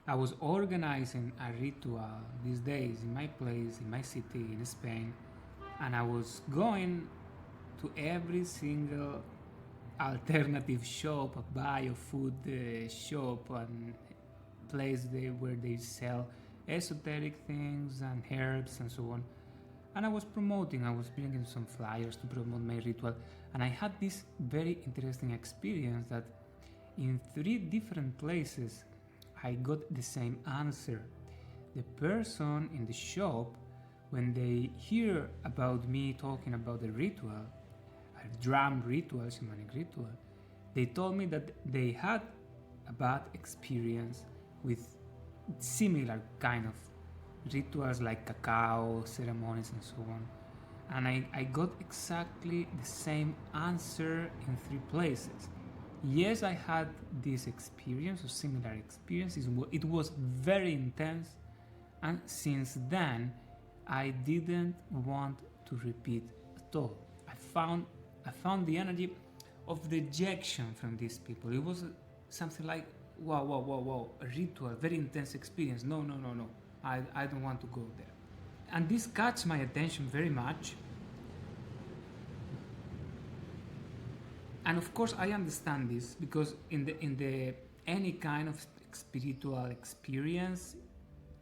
I was organizing a ritual these days in my place, in my city, in Spain, and I was going to every single alternative shop, a bio food shop, and where they sell esoteric things and herbs and so on. And I was bringing some flyers to promote my ritual, and I had this very interesting experience that in 3 different places I got the same answer. The person in the shop, when they hear about me talking about the ritual, a drum ritual, shamanic ritual, they told me that they had a bad experience with similar kind of rituals like cacao ceremonies and so on. And I got exactly the same answer in 3 places. Yes, I had this experience or similar experiences. It was very intense, and since then I didn't want to repeat at all. I found the energy of rejection from these people. It was something like, wow, a ritual, very intense experience. No. I don't want to go there. And this catch my attention very much. And of course I understand this because in the any kind of spiritual experience,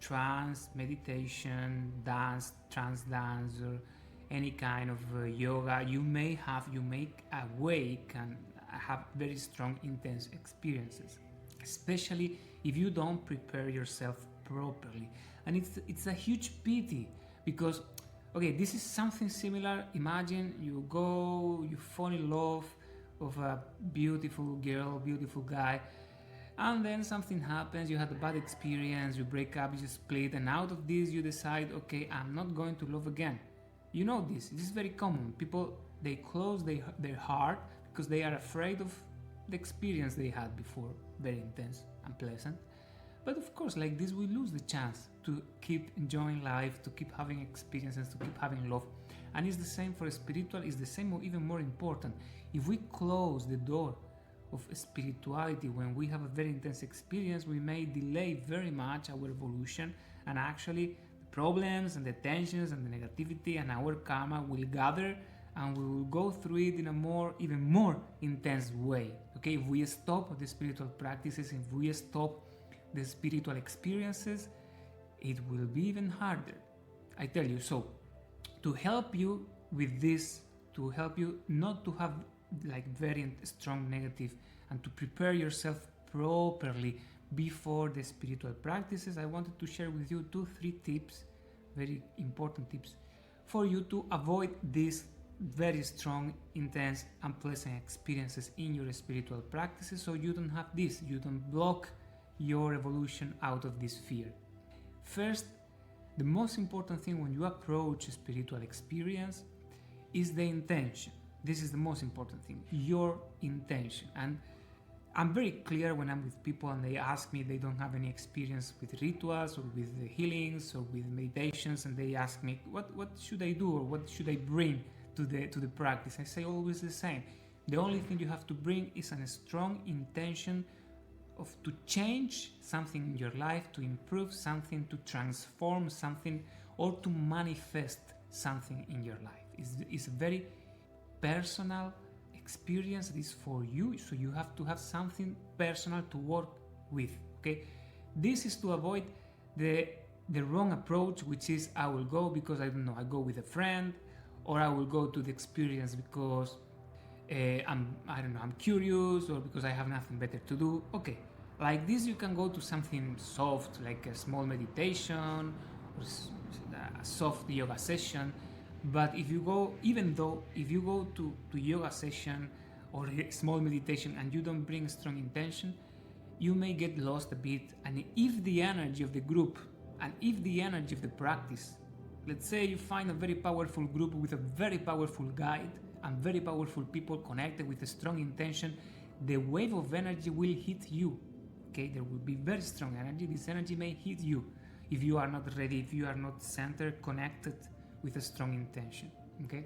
trance, meditation, dance, trance dance, or any kind of yoga, you may awake and have very strong intense experiences, especially if you don't prepare yourself properly. And it's a huge pity because, okay, this is something similar. Imagine you fall in love of a beautiful girl, beautiful guy, and then something happens, you had a bad experience, you break up, you split, and out of this you decide, okay, I'm not going to love again. You know this is very common. People, they close their heart because they are afraid of the experience they had before, very intense and pleasant. But of course, like this, we lose the chance to keep enjoying life, to keep having experiences, to keep having love. And it's the same for spiritual, it's the same or even more important. If we close the door of spirituality when we have a very intense experience, we may delay very much our evolution, and actually the problems and the tensions and the negativity and our karma will gather, and we will go through it in a even more intense way. Okay, if we stop the spiritual practices, if we stop the spiritual experiences, it will be even harder. I tell you. So to help you with this, to help you not to have like very strong negative, and to prepare yourself properly before the spiritual practices, I wanted to share with you 2-3 tips, very important tips, for you to avoid these very strong, intense, unpleasant experiences in your spiritual practices, so you don't have this, you don't block your evolution out of this fear. First, the most important thing when you approach a spiritual experience is the intention. This is the most important thing, your intention. And I'm very clear when I'm with people and they ask me, they don't have any experience with rituals or with healings or with meditations, and they ask me, what should I do or what should I bring to the practice? I say always the same. The only thing you have to bring is a strong intention to change something in your life, to improve something, to transform something, or to manifest something in your life. It's a very personal experience. It is for you, so you have to have something personal to work with. Okay, this is to avoid the wrong approach, which is I will go because I don't know, I go with a friend, or I will go to the experience because I'm curious, or because I have nothing better to do. Okay, like this you can go to something soft like a small meditation or a soft yoga session. But if you go to yoga session or a small meditation and you don't bring strong intention, you may get lost a bit. And if the energy of the group and if the energy of the practice, let's say you find a very powerful group with a very powerful guide and very powerful people connected with a strong intention, the wave of energy will hit you. Okay, there will be very strong energy. This energy may hit you if you are not ready, if you are not centered, connected with a strong intention. Okay,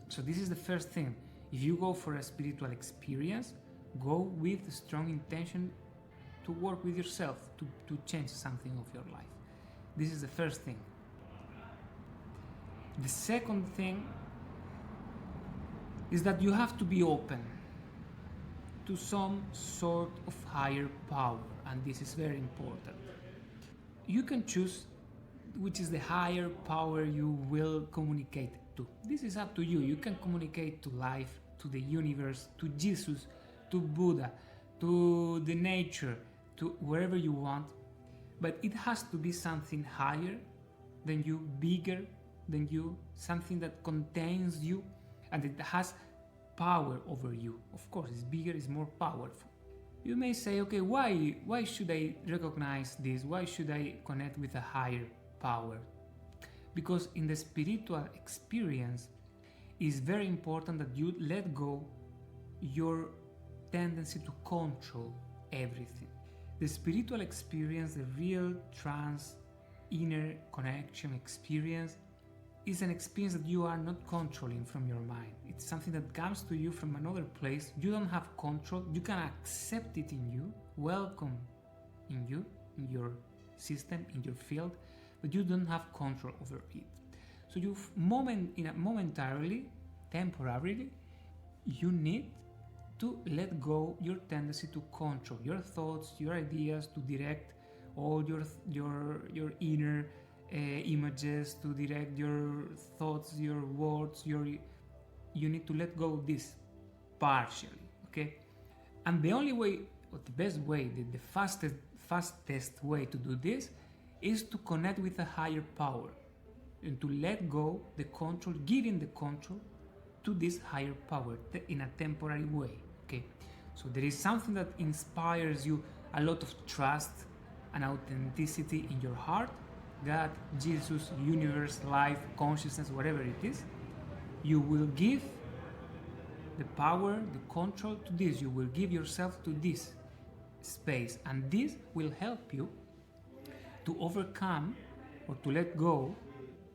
so this is the first thing. If you go for a spiritual experience, go with a strong intention to work with yourself, to change something of your life. This is the first thing. The second thing is that you have to be open to some sort of higher power, and this is very important. You can choose which is the higher power you will communicate to. This is up to you. You can communicate to life, to the universe, to Jesus, to Buddha, to the nature, to wherever you want, but it has to be something higher than you, bigger than you, something that contains you and it has power over you. Of course, it's bigger, it's more powerful. You may say, okay, why should I recognize this? Why should I connect with a higher power? Because in the spiritual experience, it's very important that you let go your tendency to control everything. The spiritual experience, the real trance, inner connection experience, is an experience that you are not controlling from your mind. It's something that comes to you from another place. You don't have control. You can accept it in you, welcome in you, in your system, in your field, but you don't have control over it. So you momentarily, temporarily, you need to let go your tendency to control your thoughts, your ideas, to direct all your inner images, to direct your thoughts, your words, you need to let go of this partially, okay? And the only way, or the best way, the fastest way to do this is to connect with a higher power and to let go the control, giving the control to this higher power in a temporary way, okay? So there is something that inspires you a lot of trust and authenticity in your heart. God, Jesus, universe, life, consciousness, whatever it is, you will give the power, the control to this. You will give yourself to this space, and this will help you to overcome or to let go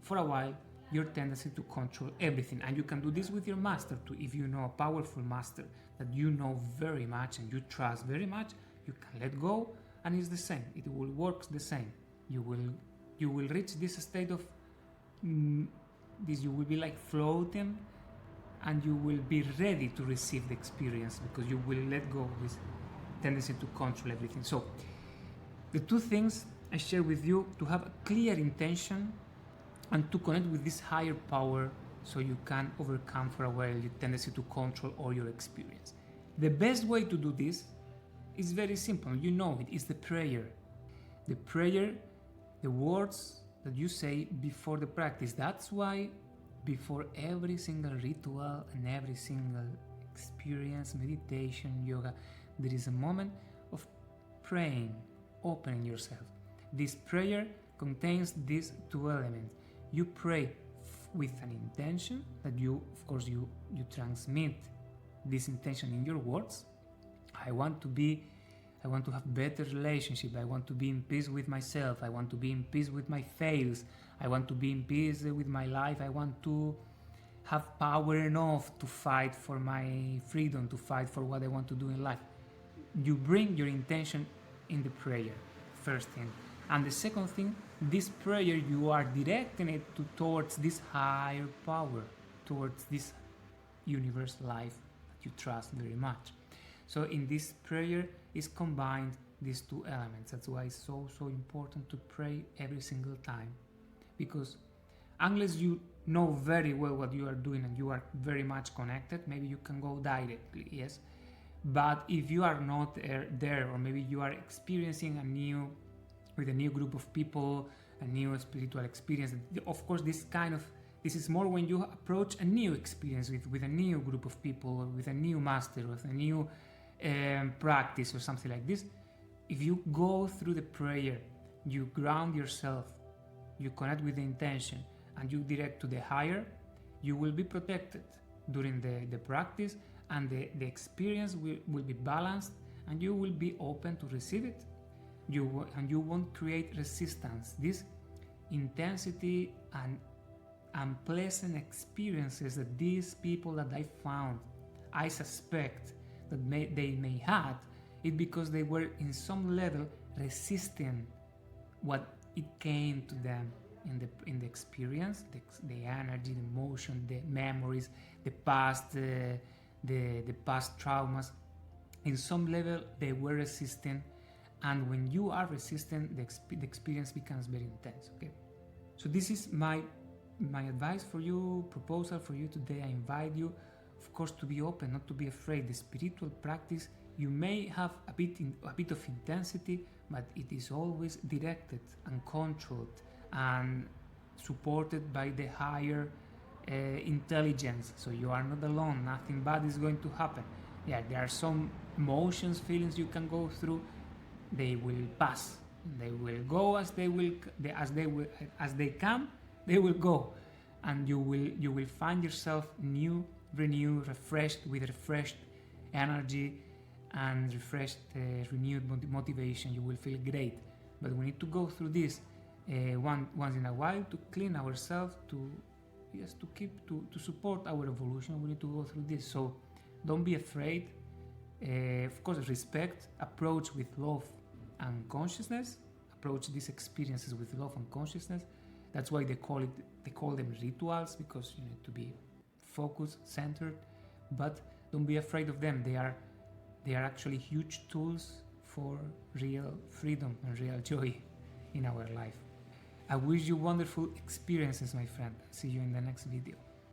for a while your tendency to control everything. And you can do this with your master too. If you know a powerful master that you know very much and you trust very much, you can let go, and it's the same. It will work the same. You will reach this state of you will be like floating, and you will be ready to receive the experience because you will let go of this tendency to control everything. So the two things I share with you: to have a clear intention and to connect with this higher power so you can overcome for a while your tendency to control all your experience. The best way to do this is very simple. You know it is the prayer. The prayer, the words that you say before the practice. That's why before every single ritual and every single experience, meditation, yoga, there is a moment of praying, opening yourself. This prayer contains these two elements. You pray with an intention that you transmit this intention in your words. I want to have better relationship. I want to be in peace with myself. I want to be in peace with my fails. I want to be in peace with my life. I want to have power enough to fight for my freedom, to fight for what I want to do in life. You bring your intention in the prayer, first thing. And the second thing, this prayer, you are directing it towards this higher power, towards this universe life that you trust very much. So in this prayer is combined these two elements. That's why it's so important to pray every single time, because unless you know very well what you are doing and you are very much connected, maybe you can go directly, yes. But if you are not there, or maybe you are experiencing with a new group of people, a new spiritual experience, of course this is more when you approach a new experience with a new group of people, or with a new master, with a new practice or something like this. If you go through the prayer, you ground yourself, you connect with the intention, and you direct to the higher, you will be protected during the practice, and the experience will be balanced, and you will be open to receive it. And you won't create resistance. This intensity and unpleasant experiences that these people that I found, I suspect that they may have, It's because they were in some level resisting what it came to them in the experience, the energy, the emotion, the memories, the past, the past traumas. In some level, they were resisting, and when you are resistant, the experience becomes very intense. Okay, so this is my advice for you, proposal for you today. I invite you, of course, to be open, not to be afraid. The spiritual practice, you may have a bit of intensity, but it is always directed and controlled and supported by the higher intelligence. So you are not alone. Nothing bad is going to happen. Yeah, there are some emotions, feelings you can go through. They will pass. They will go as they come. They will go, and you will find yourself new, renewed, refreshed, with refreshed energy and refreshed, renewed motivation. You will feel great. But we need to go through this once in a while to clean ourselves, to support our evolution. We need to go through this. So don't be afraid. Of course, respect, approach with love and consciousness. Approach these experiences with love and consciousness. That's why they call them rituals, because you need to be focused, centered. But don't be afraid of them. They are actually huge tools for real freedom and real joy in our life. I wish you wonderful experiences, my friend. See you in the next video.